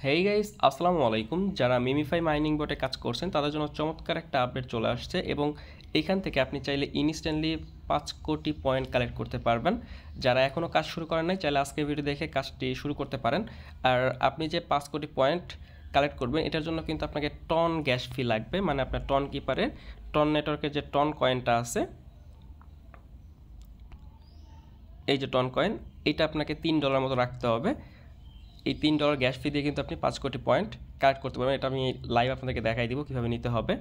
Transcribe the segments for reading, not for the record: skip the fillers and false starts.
Hey guys, আসসালামু আলাইকুম। যারা মিমিফাই মাইনিং বটে কাজ করছেন তাদের জন্য চমৎকার একটা আপডেট চলে আসছে এবং এখান থেকে আপনি চাইলে ইনস্ট্যান্টলি 5 কোটি পয়েন্ট কালেক্ট করতে পারবেন। যারা এখনও কাজ শুরু করেন নাই চাইলে আজকের ভিডিও দেখে কাজটি শুরু করতে পারেন। আর আপনি যে 5 কোটি পয়েন্ট কালেক্ট করবেন এটার জন্য কিন্তু আপনাকে টন গ্যাস ফি লাগবে, মানে আপনার টন কিপারের টন নেটওয়ার্কের যে টন কয়েনটা আছে, এই যে টন কয়েন, এটা আপনাকে $3 মতো রাখতে হবে। এই $3 গ্যাস ফি দিয়ে কিন্তু আপনি 5 কোটি পয়েন্ট কালেক্ট করতে পারবেন। এটা আমি লাইভ আপনাদেরকে দেখাই দিব কীভাবে নিতে হবে।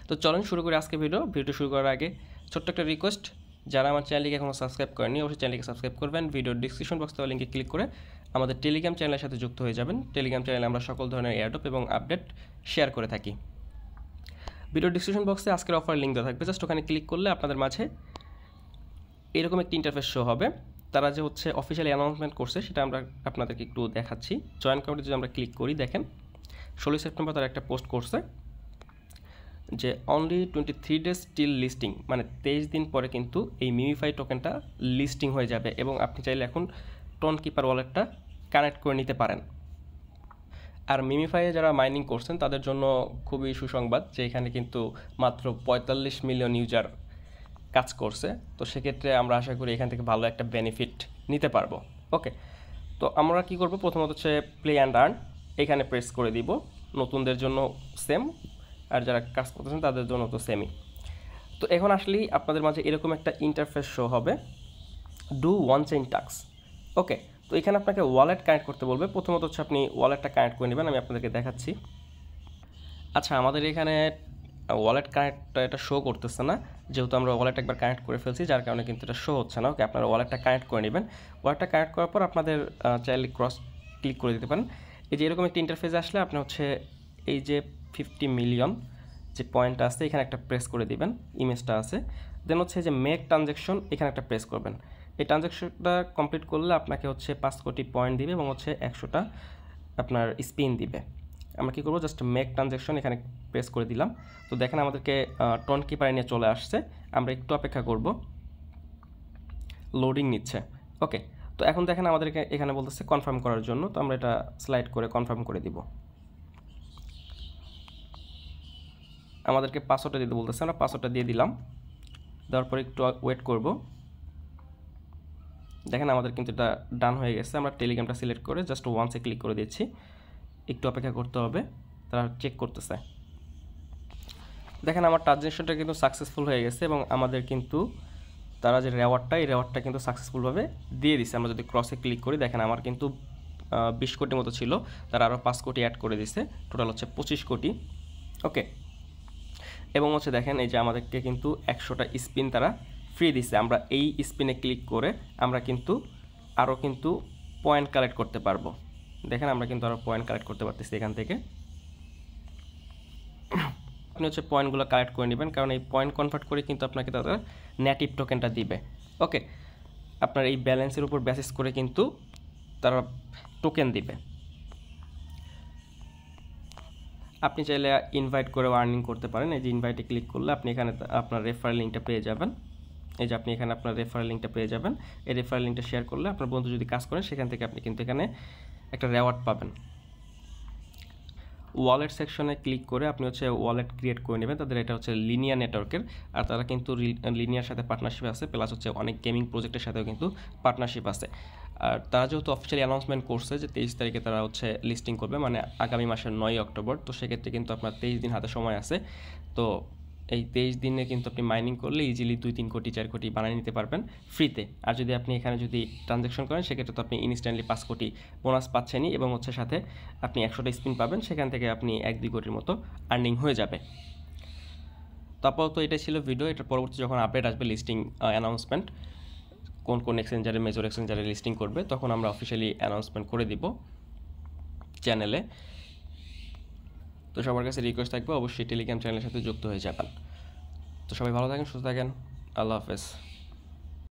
তো চলুন শুরু করি আজকে ভিডিও শুরু করার আগে ছোট্ট একটা রিকোয়েস্ট, যারা আমার চ্যানেলকে এখনও সাবস্ক্রাইব করেনি অবশ্যই চ্যানেলকে সাবস্ক্রাইব করবেন। ভিডিওর ডিসক্রিপশন বক্স দেওয়া লিঙ্কে ক্লিক করে আমাদের টেলিগ্রাম চ্যানেলের সাথে যুক্ত হয়ে যাবেন। টেলিগ্রাম চ্যানেলে আমরা সকল ধরনের এয়ারড্রপ এবং আপডেট শেয়ার করে থাকি। ভিডিওর ডিসক্রিপশন বক্সে আজকের অফার লিঙ্ক দেওয়া থাকবে, জাস্ট ওখানে ক্লিক করলে আপনাদের মাঝে এরকম একটি ইন্টারফেস শো হবে। তারা যে অফিসিয়ালি অ্যানাউন্সমেন্ট করছে সেটা আমরা আপনাদেরকে একটু দেখাচ্ছি। জয়েন কমিটি যদি আমরা ক্লিক করি, দেখেন 16 সেপ্টেম্বর তারা একটা পোস্ট করছে যে অনলি 23 ডেজ স্টিল লিস্টিং, মানে 23 দিন পরে কিন্তু এই মিমিফাই টোকেনটা লিস্টিং হয়ে যাবে এবং আপনি চাইলে এখন টন কিপার ওয়ালেটটা কানেক্ট করে নিতে পারেন। আর মিমিফাইয়ে যারা মাইনিং করছেন তাদের জন্য খুবই সুসংবাদ যে এখানে কিন্তু মাত্র 45 মিলিয়ন ইউজার কাজ করছে। তো সেক্ষেত্রে আমরা আশা করি এখান থেকে ভালো একটা বেনিফিট নিতে পারবো। ওকে, তো আমরা কি করব, প্রথমত হচ্ছে প্লে অ্যান্ড আর্ন, এখানে প্রেস করে দিব। নতুনদের জন্য সেম, আর যারা কাজ করতেছেন তাদের জন্য তো সেমই। তো এখন আসলেই আপনাদের মাঝে এরকম একটা ইন্টারফেস শো হবে, ডু ওয়ান চেইন টাস্ক। ওকে, তো এখানে আপনাকে ওয়ালেট কানেক্ট করতে বলবে। প্রথমত হচ্ছে আপনি ওয়ালেটটা কানেক্ট করে নেবেন, আমি আপনাদেরকে দেখাচ্ছি। আচ্ছা, আমাদের এখানে ওয়ালেট কানেক্টটা এটা শো করতেছে না, যেহেতু আমরা ওয়ালেট একবার কানেক্ট করে ফেলছি, যার কারণে কিন্তু এটা শো হচ্ছে না। ওকে, আপনারা ওয়ালেটটা কানেক্ট করে নেবেন। ওয়ালেটটা কানেক্ট করার পর আপনাদের চাইলে ক্রস ক্লিক করে দিতে পারেন। এই যে এরকম একটা ইন্টারফেস আসলে আপনি হচ্ছে এই যে 50 মিলিয়ন যে পয়েন্ট আছে এখানে একটা প্রেস করে দিবেন, ইমেজটা আছে। দেন হচ্ছে যে মেক ট্রানজ্যাকশন, এখানে একটা প্রেস করবেন। এই ট্রানজ্যাকশনটা কমপ্লিট করলে আপনাকে হচ্ছে 5 কোটি পয়েন্ট দিবে এবং হচ্ছে 100টা আপনার স্পিন দিবে। আমরা কী করবো, জাস্ট মেক ট্রানজ্যাকশন এখানে প্রেস করে দিলাম। তো দেখেন আমাদেরকে টন কিপারে নিয়ে চলে আসছে। আমরা একটু অপেক্ষা করব, লোডিং নিচ্ছে। ওকে, তো এখন দেখেন আমাদেরকে এখানে বলতেছে কনফার্ম করার জন্য, তো আমরা এটা স্লাইড করে কনফার্ম করে দিব। আমাদেরকে পাসওয়ার্ডটা দিতে বলতেছে, আমরা পাসওয়ার্ডটা দিয়ে দিলাম। দেওয়ার পর একটু ওয়েট করব। দেখেন আমাদের কিন্তু এটা ডান হয়ে গেছে। আমরা টেলিগ্রামটা সিলেক্ট করে জাস্ট ওয়ান্সে ক্লিক করে দিচ্ছি। একটু অপেক্ষা করতে হবে, তারা চেক করতেছে। দেখেন আমার ট্রানজ্যাকশনটা কিন্তু সাকসেসফুল হয়ে গেছে এবং আমাদের কিন্তু তারা যে রেওয়ার্ডটা, এই রেওয়ার্ডটা কিন্তু সাকসেসফুলভাবে দিয়ে দিচ্ছে। আমরা যদি ক্রসে ক্লিক করি, দেখেন আমার কিন্তু 20 কোটির মতো ছিল, তারা আরও 5 কোটি অ্যাড করে দিছে, টোটাল হচ্ছে 25 কোটি। ওকে, এবং হচ্ছে দেখেন এই যে আমাদেরকে কিন্তু 100টা স্পিন তারা ফ্রি দিছে। আমরা এই স্পিনে ক্লিক করে আমরা কিন্তু আরও কিন্তু পয়েন্ট কালেক্ট করতে পারবো। দেখেন আমরা কিন্তু আরও পয়েন্ট কালেক্ট করতে পারতেছি এখান থেকে। আপনি হচ্ছে পয়েন্টগুলো কালেক্ট করে নেবেন, কারণ এই পয়েন্ট কনভার্ট করে কিন্তু আপনাকে তাদের নেটিভ টোকেনটা দিবে। ওকে, আপনার এই ব্যালেন্সের উপর বেসিস করে কিন্তু তারা টোকেন দিবে। আপনি চাইলে ইনভাইট করে আর্নিং করতে পারেন। এই যে ইনভাইটে ক্লিক করলে আপনি এখানে আপনার রেফারেল লিঙ্কটা পেয়ে যাবেন। এই যে আপনি এখানে আপনার রেফারেল লিঙ্কটা পেয়ে যাবেন। এই রেফারেল লিঙ্কটা শেয়ার করলে আপনার বন্ধু যদি কাজ করেন সেখান থেকে আপনি কিন্তু এখানে একটা রেওয়ার্ড পাবেন। ওয়ালেট সেকশনে ক্লিক করে আপনি হচ্ছে ওয়ালেট ক্রিয়েট করে নেবেন। তাদের এটা হচ্ছে লিনিয়ার নেটওয়ার্কের, আর তারা কিন্তু লিনিয়ার সাথে পার্টনারশিপ আছে, প্লাস হচ্ছে অনেক গেমিং প্রজেক্টের সাথেও কিন্তু পার্টনারশিপ আছে। আর তারা যেহেতু অফিসিয়ালি অ্যানাউন্সমেন্ট করছে যে 23 তারিখে তারা হচ্ছে লিস্টিং করবে, মানে আগামী মাসের 9 অক্টোবর। তো সেক্ষেত্রে কিন্তু আপনার 23 দিন হাতে সময় আছে। তো এই 23 দিনে কিন্তু আপনি মাইনিং করলে ইজিলি 2-3 কোটি 4 কোটি বানিয়ে নিতে পারবেন ফ্রিতে। আর যদি আপনি এখানে যদি ট্রানজ্যাকশন করেন সেক্ষেত্রে তো আপনি ইনস্ট্যান্টলি 5 কোটি বোনাস পাচ্ছেনই এবং হচ্ছে সাথে আপনি 100টা স্পিন পাবেন, সেখান থেকে আপনি 1-2 কোটির মতো আর্নিং হয়ে যাবে। তো আপাতত এটা ছিল ভিডিও। এটার পরবর্তী যখন আপডেট আসবে লিস্টিং অ্যানাউন্সমেন্ট, কোন কোন এক্সচেঞ্জারে মেজর এক্সচেঞ্জারে লিস্টিং করবে, তখন আমরা অফিসিয়ালি অ্যানাউন্সমেন্ট করে দিব চ্যানেলে। তো সবার কাছে রিকোয়েস্ট থাকবে অবশ্যই টেলিগ্রাম চ্যানেলের সাথে যুক্ত হয়ে যাবেন। তো সবাই ভালো থাকেন, সুস্থ থাকেন, আল্লাহ হাফেজ।